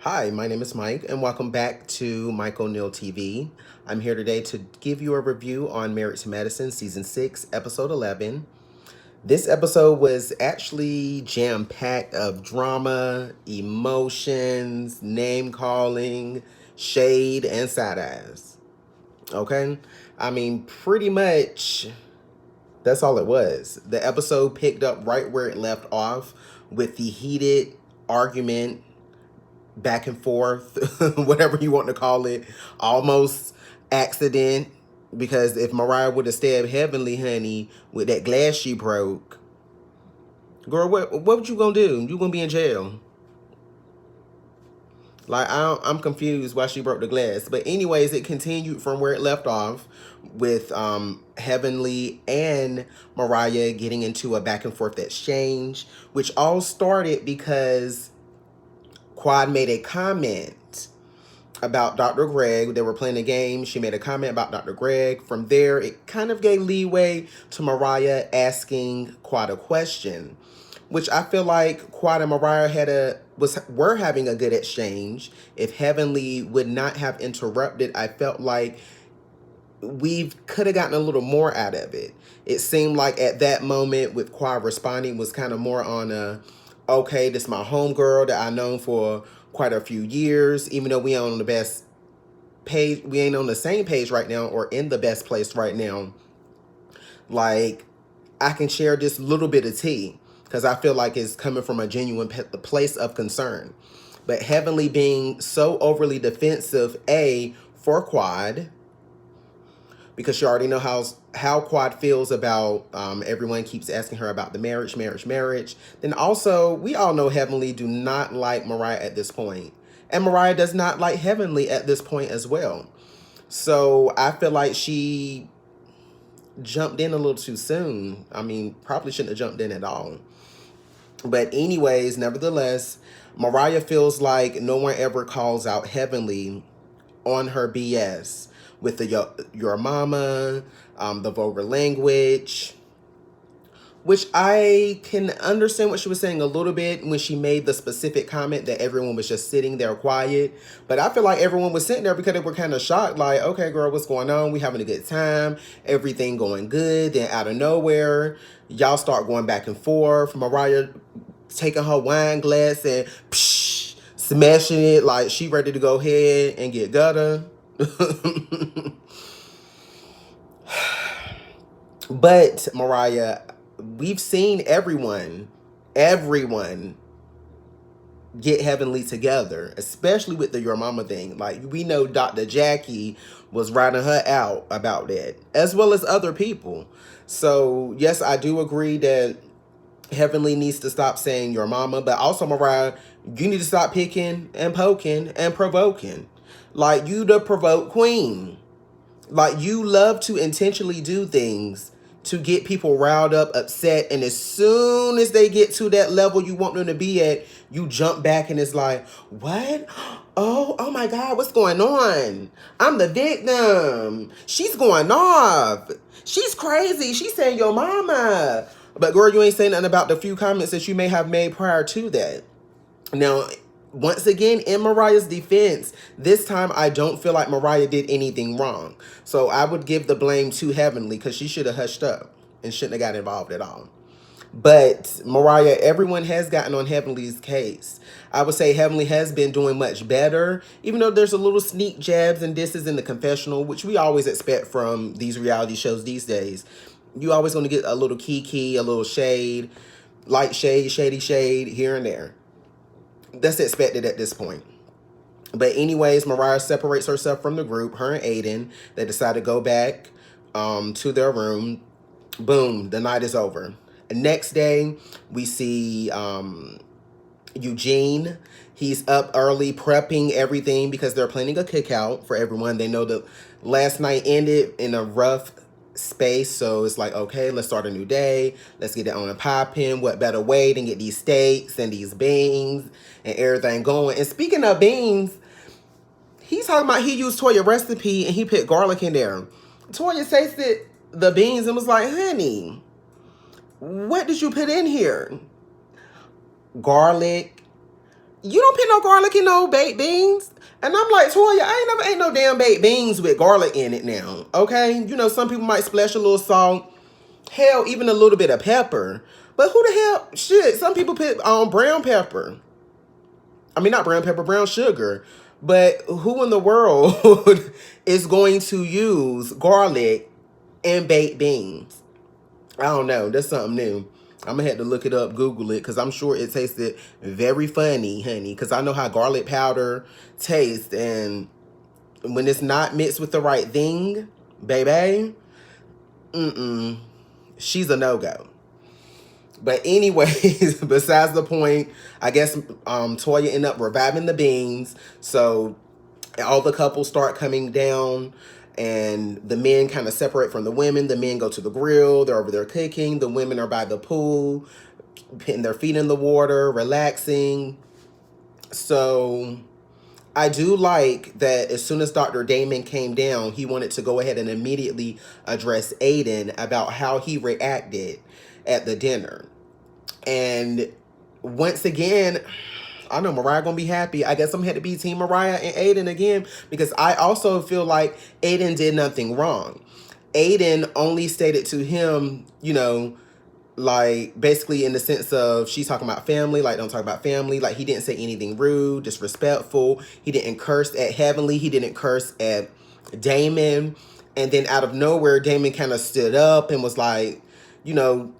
Hi, my name is Mike, and welcome back to Mike O'Neill TV. I'm here today to give you a review on Married to Medicine, Season 6, Episode 11. This episode was actually jam-packed of drama, emotions, name-calling, shade, and side-eyes. Okay? I mean, pretty much that's all it was. The episode picked up right where it left off with the heated argument back and forth, whatever you want to call it, almost accident. Because if Mariah would have stabbed Heavenly, honey, with that glass she broke, girl, what you gonna do? You gonna be in jail? Like I'm confused why she broke the glass. But anyways, it continued from where it left off with Heavenly and Mariah getting into a back and forth exchange, which all started because Quad made a comment about Dr. Greg. They were playing a game. She made a comment about Dr. Greg. From there, it kind of gave leeway to Mariah asking Quad a question, which I feel like Quad and Mariah were having a good exchange. If Heavenly would not have interrupted, I felt like we could have gotten a little more out of it. It seemed like at that moment with Quad responding was kind of more on okay, this is my homegirl that I've known for quite a few years, even though we ain't on the best page, we ain't on the same page right now or in the best place right now. Like, I can share this little bit of tea because I feel like it's coming from a genuine place of concern. But Heavenly being so overly defensive, for Quad, because you already know how Quad feels about everyone keeps asking her about the marriage. Then also, we all know Heavenly do not like Mariah at this point. And Mariah does not like Heavenly at this point as well. So I feel like she jumped in a little too soon. I mean, probably shouldn't have jumped in at all. But anyways, nevertheless, Mariah feels like no one ever calls out Heavenly on her BS with the your mama, the vulgar language, which I can understand what she was saying a little bit when she made the specific comment that everyone was just sitting there quiet. But I feel like everyone was sitting there because they were kind of shocked, like, okay, girl, what's going on? We having a good time, everything going good. Then out of nowhere, y'all start going back and forth. Mariah taking her wine glass and smashing it like she ready to go ahead and get gutter. But Mariah, we've seen everyone get Heavenly together, especially with the Your Mama thing. Like, we know Dr. Jackie was riding her out about that, as well as other people. So yes, I do agree that Heavenly needs to stop saying Your Mama, but also Mariah, you need to stop picking and poking and provoking. Like, you the provoke queen. Like, you love to intentionally do things to get people riled up, upset, and as soon as they get to that level you want them to be at, you jump back and it's like, what? Oh my God, what's going on? I'm the victim. She's going off. She's crazy. She's saying Your mama. But girl, you ain't saying nothing about the few comments that you may have made prior to that. Now, once again, in Mariah's defense, this time I don't feel like Mariah did anything wrong. So I would give the blame to Heavenly because she should have hushed up and shouldn't have got involved at all. But Mariah, everyone has gotten on Heavenly's case. I would say Heavenly has been doing much better, even though there's a little sneak jabs and disses in the confessional, which we always expect from these reality shows these days. You always going to get a little kiki, a little shade, light shade, shady shade here and there. That's expected at this point. But anyways, Mariah separates herself from the group, her and Aiden. They decide to go back to their room. Boom, the night is over. Next day, we see Eugene. He's up early prepping everything because they're planning a cookout for everyone. They know that last night ended in a rough space, so it's like, okay, let's start a new day. Let's get it on a popping. What better way than get these steaks and these beans and everything going? And speaking of beans, he's talking about he used Toya recipe and he put garlic in there. Toya tasted the beans and was like, honey, what did you put in here? Garlic, You don't put no garlic in no baked beans. And I'm like, Toya, I ain't never ate no damn baked beans with garlic in it now. Okay? You know, some people might splash a little salt. Hell, even a little bit of pepper. But who the hell? Shit, some people put brown pepper. I mean, not brown pepper, brown sugar. But who in the world is going to use garlic in baked beans? I don't know. That's something new. I'm going to have to look it up, Google it, because I'm sure it tasted very funny, honey, because I know how garlic powder tastes, and when it's not mixed with the right thing, baby, she's a no-go. But anyways, besides the point, I guess Toya ended up reviving the beans, so all the couples start coming down, and the men kind of separate from the women. The men go to the grill. They're over there cooking. The women are by the pool, putting their feet in the water, relaxing. So I do like that as soon as Dr. Damon came down, he wanted to go ahead and immediately address Aiden about how he reacted at the dinner. And once again, I know Mariah gonna be happy. I guess I'm had to be Team Mariah and Aiden again, because I also feel like Aiden did nothing wrong. Aiden only stated to him, you know, like basically in the sense of she's talking about family, like don't talk about family. Like he didn't say anything rude, disrespectful. He didn't curse at Heavenly. He didn't curse at Damon. And then out of nowhere, Damon kind of stood up and was like, you know,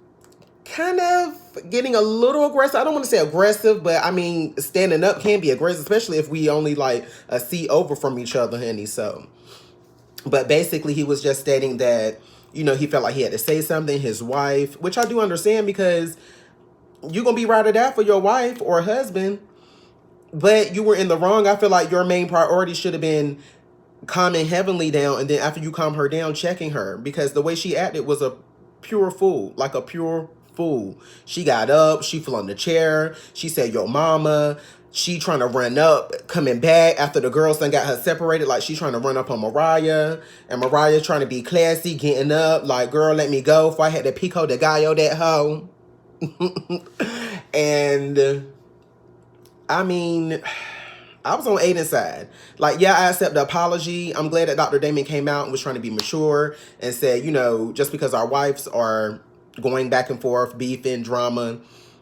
kind of getting a little aggressive. I don't want to say aggressive, but I mean, standing up can be aggressive, especially if we only like a seat over from each other, honey. So, but basically he was just stating that, you know, he felt like he had to say something, his wife, which I do understand, because you're going to be right or die for your wife or husband, but you were in the wrong. I feel like your main priority should have been calming Heavenly down, and then after you calm her down, checking her, because the way she acted was a pure fool, like a pure fool. She got up, she fell on the chair, she said, yo mama, she trying to run up, coming back after the girls done got her separated, like she trying to run up on Mariah, and Mariah trying to be classy, getting up, like, girl, let me go, if I had to pico de gallo that hoe. And I mean, I was on Aiden's side. Like, yeah, I accept the apology. I'm glad that Dr. Damon came out and was trying to be mature and said, you know, just because our wives are going back and forth, beefing, drama,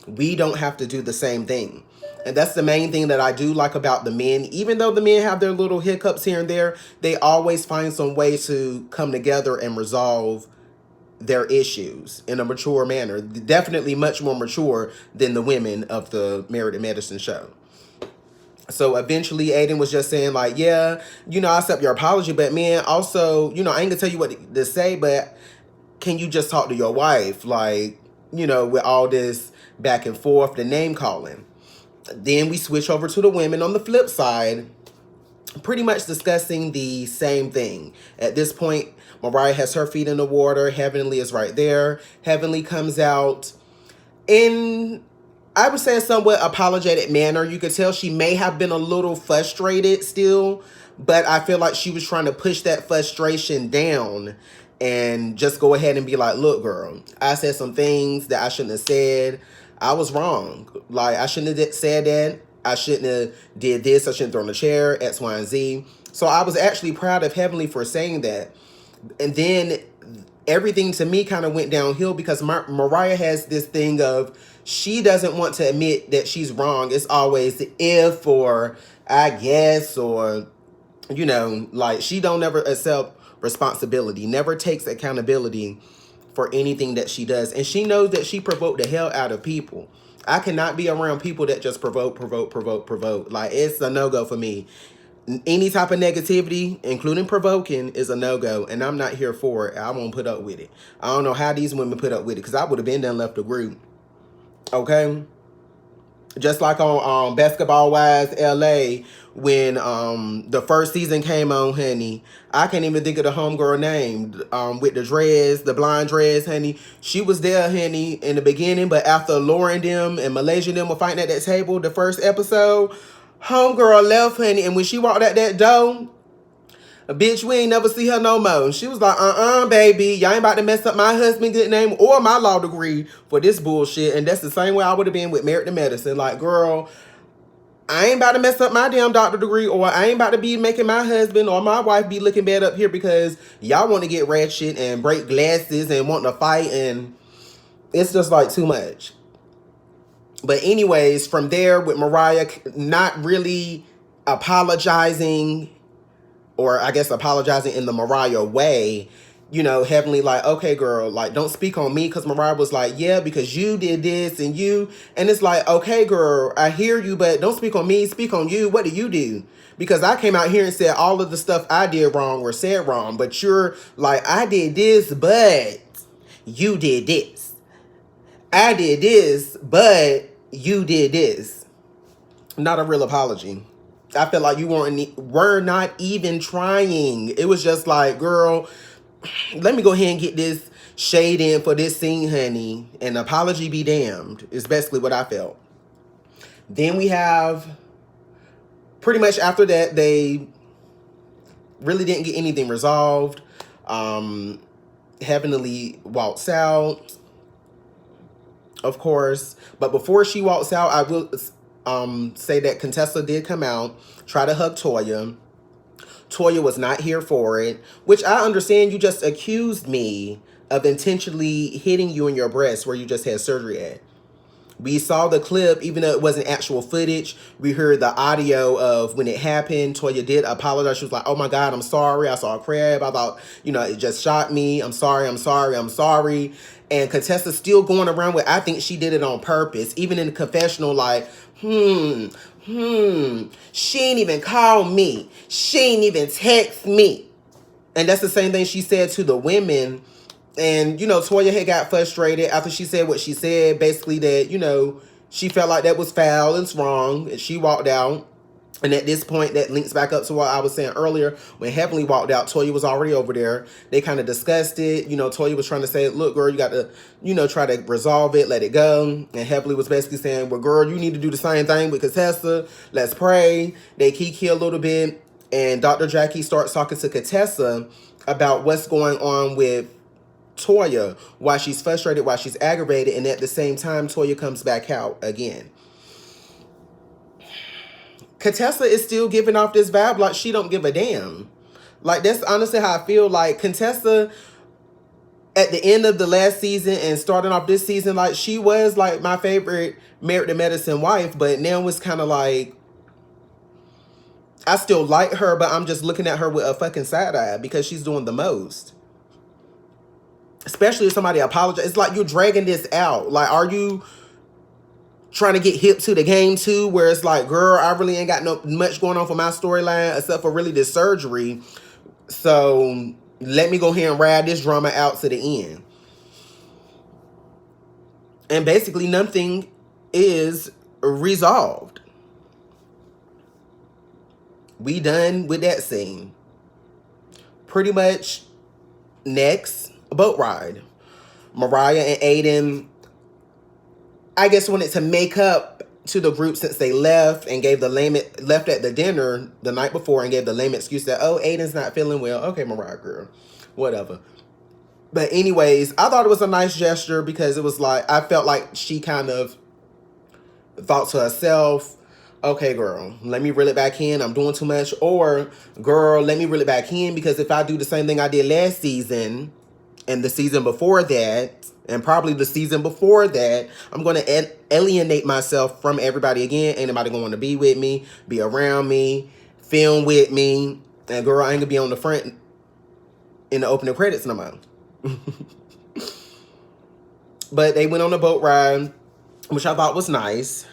we don't have to do the same thing. And that's the main thing that I do like about the men. Even though the men have their little hiccups here and there, they always find some way to come together and resolve their issues in a mature manner. Definitely much more mature than the women of the Married in Medicine show. So eventually Aiden was just saying like, yeah, you know, I accept your apology, but man, also, you know, I ain't gonna tell you what to say, but can you just talk to your wife? Like, you know, with all this back and forth, the name calling. Then we switch over to the women on the flip side, pretty much discussing the same thing. At this point, Mariah has her feet in the water. Heavenly is right there. Heavenly comes out in, I would say, a somewhat apologetic manner. You could tell she may have been a little frustrated still, but I feel like she was trying to push that frustration down and just go ahead and be like, look, girl, I said some things that I shouldn't have said. I was wrong. Like, I shouldn't have said that. I shouldn't have did this. I shouldn't have thrown a chair, X, Y, and Z. So I was actually proud of Heavenly for saying that. And then everything to me kind of went downhill because Mariah has this thing of she doesn't want to admit that she's wrong. It's always if or I guess or, you know, like she don't ever accept responsibility, never takes accountability for anything that she does. And she knows that she provoked the hell out of people. I cannot be around people that just provoke. Like, it's a no-go for me. Any type of negativity, including provoking, is a no-go, and I'm not here for it. I won't put up with it. I don't know how these women put up with it, because I would have been done left the group. Okay? Just like on Basketball Wives LA, when the first season came on, honey, I can't even think of the homegirl name, with the dreads, the blonde dreads, honey. She was there, honey, in the beginning, but after Lauren them and Malaysia them were fighting at that table, the first episode, homegirl left, honey, and when she walked out that door, bitch, we ain't never see her no more. She was like, baby, y'all ain't about to mess up my husband's good name or my law degree for this bullshit. And that's the same way I would have been with Married to Medicine. Like, girl, I ain't about to mess up my damn doctor degree, or I ain't about to be making my husband or my wife be looking bad up here because y'all want to get ratchet and break glasses and want to fight, and it's just like too much. But anyways, from there with Mariah not really apologizing, or I guess apologizing in the Mariah way, you know, Heavenly like, okay, girl, like, don't speak on me, because Mariah was like, yeah, because you did this and you, and it's like, okay, girl, I hear you, but don't speak on me, speak on you. What do you do? Because I came out here and said all of the stuff I did wrong or said wrong, but you're like, I did this, but you did this. I did this, but you did this. Not a real apology. I felt like you were not even trying. It was just like, girl, let me go ahead and get this shade in for this scene, honey. And apology be damned, is basically what I felt. Then we have, pretty much after that, they really didn't get anything resolved. Heavenly walks out, of course. But before she walks out, I will say that Contessa did come out, try to hug Toya. Toya was not here for it, which I understand. You just accused me of intentionally hitting you in your breast where you just had surgery at. We saw the clip, even though it wasn't actual footage. We heard the audio of when it happened. Toya did apologize. She was like, oh my God, I'm sorry. I saw a crab. I thought, you know, it just shocked me. I'm sorry, I'm sorry, I'm sorry. And Contessa's still going around with, I think she did it on purpose. Even in the confessional, like, she ain't even call me. She ain't even text me. And that's the same thing she said to the women. And, you know, Toya had got frustrated after she said what she said. Basically that, you know, she felt like that was foul and it's wrong. And she walked out. And at this point, that links back up to what I was saying earlier. When Heavenly walked out, Toya was already over there. They kind of discussed it. You know, Toya was trying to say, look, girl, you got to, you know, try to resolve it, let it go. And Heavenly was basically saying, well, girl, you need to do the same thing with Contessa. Let's pray. They kiki a little bit. And Dr. Jackie starts talking to Contessa about what's going on with Toya, why she's frustrated, why she's aggravated. And at the same time, Toya comes back out again. Contessa is still giving off this vibe like she don't give a damn. Like, that's honestly how I feel. Like, Contessa, at the end of the last season and starting off this season, like, she was, like, my favorite Married to Medicine wife. But now it's kind of like, I still like her, but I'm just looking at her with a fucking side eye because she's doing the most. Especially if somebody apologizes. It's like you're dragging this out. Like, are you trying to get hip to the game too, where it's like, girl, I really ain't got no much going on for my storyline except for really this surgery. So let me go ahead and ride this drama out to the end. And basically nothing is resolved. We done with that scene. Pretty much next, boat ride. Mariah and Aiden, I guess, wanted to make up to the group since they left and gave the lame, left at the dinner the night before and gave the lame excuse that, oh, Aiden's not feeling well. Okay, Mariah, girl, whatever. But anyways, I thought it was a nice gesture because it was like, I felt like she kind of thought to herself, okay, girl, let me reel it back in. I'm doing too much. Or, girl, let me reel it back in because if I do the same thing I did last season and the season before that, and probably the season before that, I'm going to alienate myself from everybody again. Ain't nobody going to be with me, be around me, film with me. And girl, I ain't going to be on the front in the opening credits no more. But they went on a boat ride, which I thought was nice.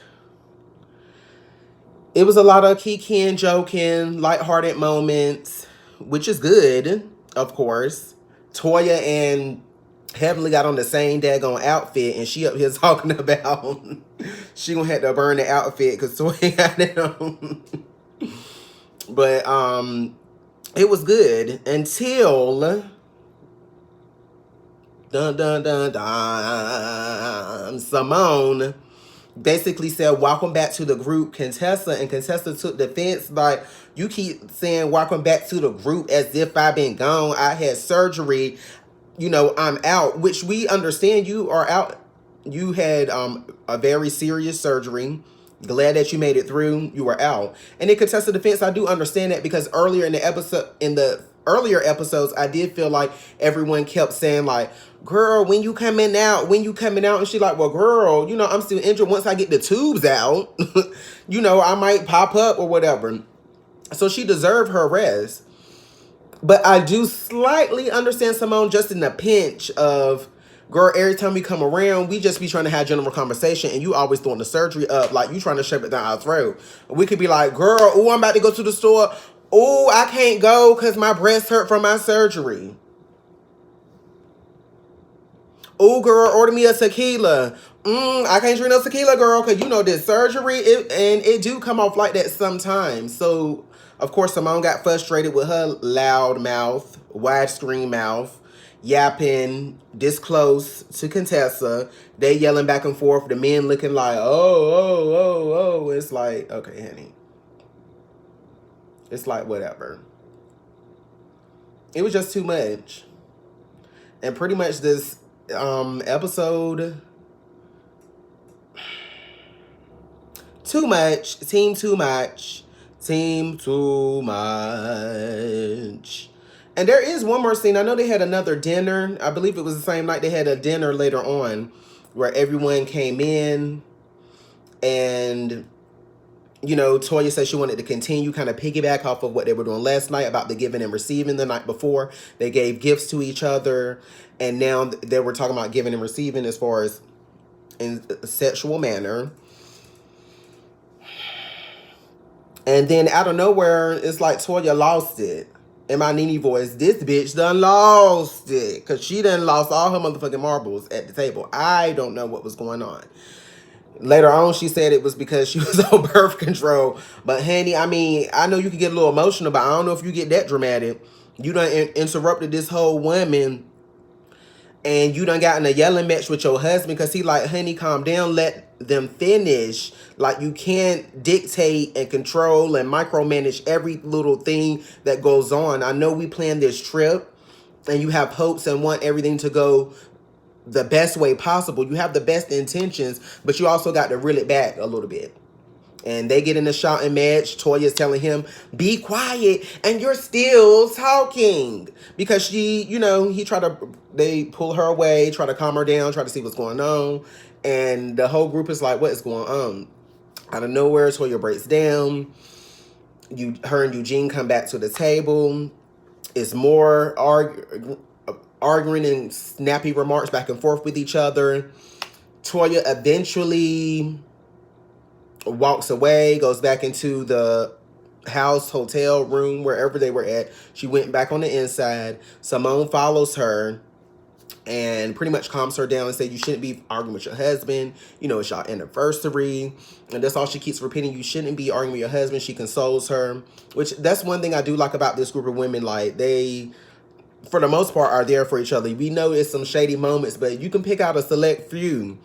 It was a lot of kikiing, joking, lighthearted moments, which is good, of course. Toya and Heavenly got on the same daggone outfit, and she up here talking about she gonna have to burn the outfit because Toya got it on. But it was good until dun dun dun dun Simone basically said, welcome back to the group, Contessa. And Contessa took defense, like, you keep saying welcome back to the group as if I've been gone. I had surgery. You know, I'm out, which we understand you are out. You had a very serious surgery Glad that you made it through. You were out. And in contested defense, I do understand that because earlier in the earlier episodes, I did feel like everyone kept saying like, girl, when you coming out? When you coming out? And she like, well, girl, I'm still injured. Once I get the tubes out, I might pop up or whatever. So she deserved her rest. But I do slightly understand Simone just in the pinch of, girl, every time we come around, we just be trying to have general conversation and you always throwing the surgery up like you trying to shove it down our throat. We could be like, girl, oh, I'm about to go to the store. Oh, I can't go because my breast hurt from my surgery. Oh, girl, order me a tequila. I can't drink no tequila, girl, because this surgery, it do come off like that sometimes. So, of course, Simone got frustrated with her loud mouth, widescreen mouth, yapping this close to Contessa. They yelling back and forth. The men looking like, oh. It's like, okay, honey. It's like, whatever. It was just too much. And pretty much this episode, too much. Team too much. And there is one more scene. I know they had another dinner. I believe it was the same night they had a dinner later on where everyone came in and, Toya said she wanted to continue, kind of piggyback off of what they were doing last night about the giving and receiving the night before. They gave gifts to each other and now they were talking about giving and receiving as far as in a sexual manner. And then out of nowhere, it's like Toya lost it. In my Nene voice, this bitch done lost it. Because she done lost all her motherfucking marbles at the table. I don't know what was going on. Later on, she said it was because she was on birth control. But honey, I know you can get a little emotional, but I don't know if you get that dramatic. You done interrupted this whole woman. And you done got in a yelling match with your husband because he like, honey, calm down, let them finish. Like, you can't dictate and control and micromanage every little thing that goes on. I know we planned this trip and you have hopes and want everything to go the best way possible. You have the best intentions, but you also got to reel it back a little bit. And they get in a shouting match. Toya's telling him, be quiet, and you're still talking. Because she, they pull her away, try to calm her down, try to see what's going on. And the whole group is like, what is going on? Out of nowhere, Toya breaks down. Her and Eugene come back to the table. It's more arguing and snappy remarks back and forth with each other. Toya eventually walks away, goes back into the house, hotel room, wherever they were at. She went back on the inside. Simone follows her and pretty much calms her down and said, you shouldn't be arguing with your husband. It's y'all anniversary. And that's all she keeps repeating. You shouldn't be arguing with your husband. She consoles her, which that's one thing I do like about this group of women. Like, they, for the most part, are there for each other. We know it's some shady moments, but you can pick out a select few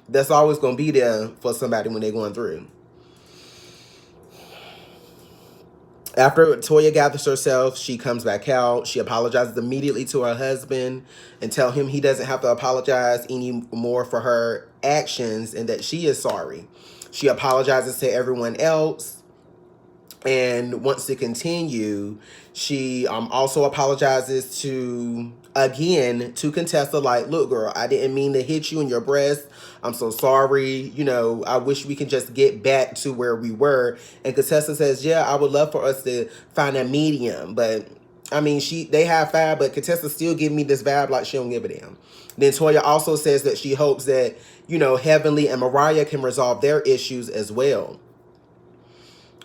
that's always going to be there for somebody when they're going through. After Toya gathers herself, she comes back out. She apologizes immediately to her husband and tell him he doesn't have to apologize anymore for her actions and that she is sorry. She apologizes to everyone else and wants to continue. She also apologizes to Contessa, like, look, girl, I didn't mean to hit you in your breast. I'm so sorry. I wish we can just get back to where we were. And Contessa says, yeah, I would love for us to find a medium. But, they have five, but Contessa still giving me this vibe like she don't give a damn. Then Toya also says that she hopes that, Heavenly and Mariah can resolve their issues as well.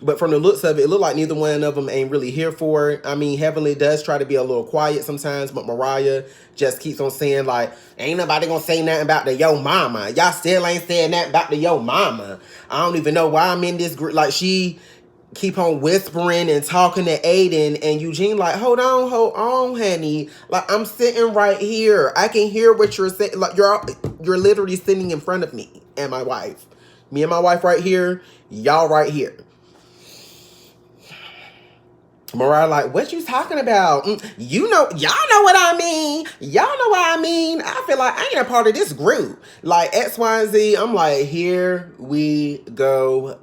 But from the looks of it looked like neither one of them ain't really here for it. Heavenly does try to be a little quiet sometimes, but Mariah just keeps on saying, like, ain't nobody gonna say nothing about the yo mama. Y'all still ain't saying nothing about the yo mama. I don't even know why I'm in this group. Like, she keep on whispering and talking to Aiden, and Eugene like, hold on, honey. Like, I'm sitting right here. I can hear what you're saying. Like, you're literally sitting in front of me and my wife. Me and my wife right here. Y'all right here. Mariah like, what you talking about? You know, y'all know what I mean. Y'all know what I mean. I feel like I ain't a part of this group. Like X, Y, and Z. I'm like, here we go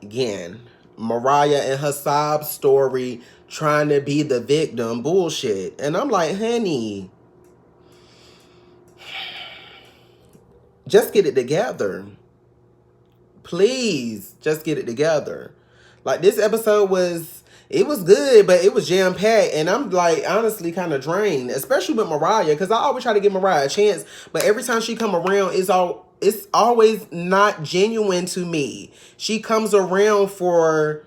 again. Mariah and her sob story trying to be the victim bullshit. And I'm like, honey, just get it together. Please, just get it together. Like this episode it was good, but it was jam packed, and I'm like honestly kind of drained, especially with Mariah, because I always try to give Mariah a chance, but every time she come around, it's always not genuine to me. She comes around for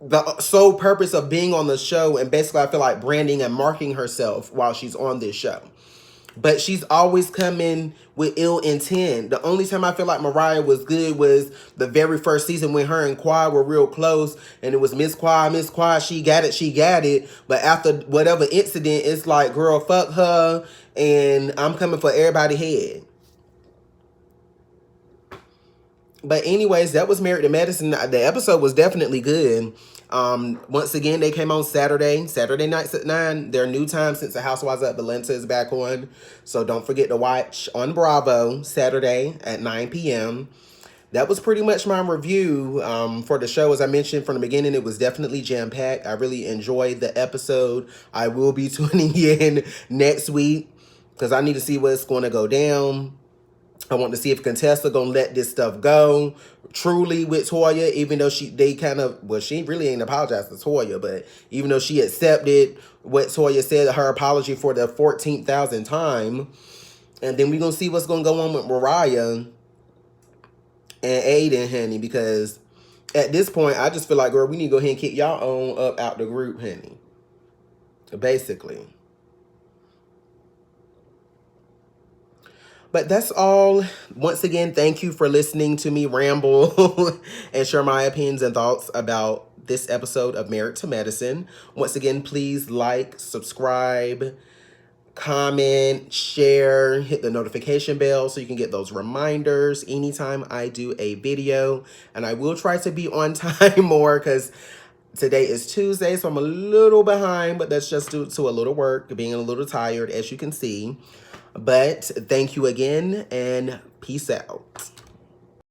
the sole purpose of being on the show, and basically I feel like branding and marking herself while she's on this show. But she's always coming with ill intent. The only time I feel like Mariah was good was the very first season when her and Quad were real close. And it was Miss Quad, she got it. But after whatever incident, it's like, girl, fuck her. And I'm coming for everybody's head. But anyways, that was Married to Medicine. The episode was definitely good. Once again, they came on Saturday nights at 9. Their new time since the Housewives of Atlanta is back on. So don't forget to watch on Bravo Saturday at 9 p.m. That was pretty much my review for the show. As I mentioned from the beginning, it was definitely jam-packed. I really enjoyed the episode. I will be tuning in next week because I need to see what's going to go down. I want to see if Contessa gonna let this stuff go truly with Toya, even though she really ain't apologized to Toya, but even though she accepted what Toya said, her apology for the 14,000th time, and then we're gonna see what's gonna go on with Mariah and Aiden, honey, because at this point, I just feel like, girl, we need to go ahead and kick y'all on up out the group, honey. Basically. But that's all. Once again, thank you for listening to me ramble and share my opinions and thoughts about this episode of Married to Medicine. Once again, please like, subscribe, comment, share, hit the notification bell so you can get those reminders anytime I do a video. And I will try to be on time more because today is Tuesday, so I'm a little behind, but that's just due to a little work, being a little tired, as you can see. But thank you again, and peace out.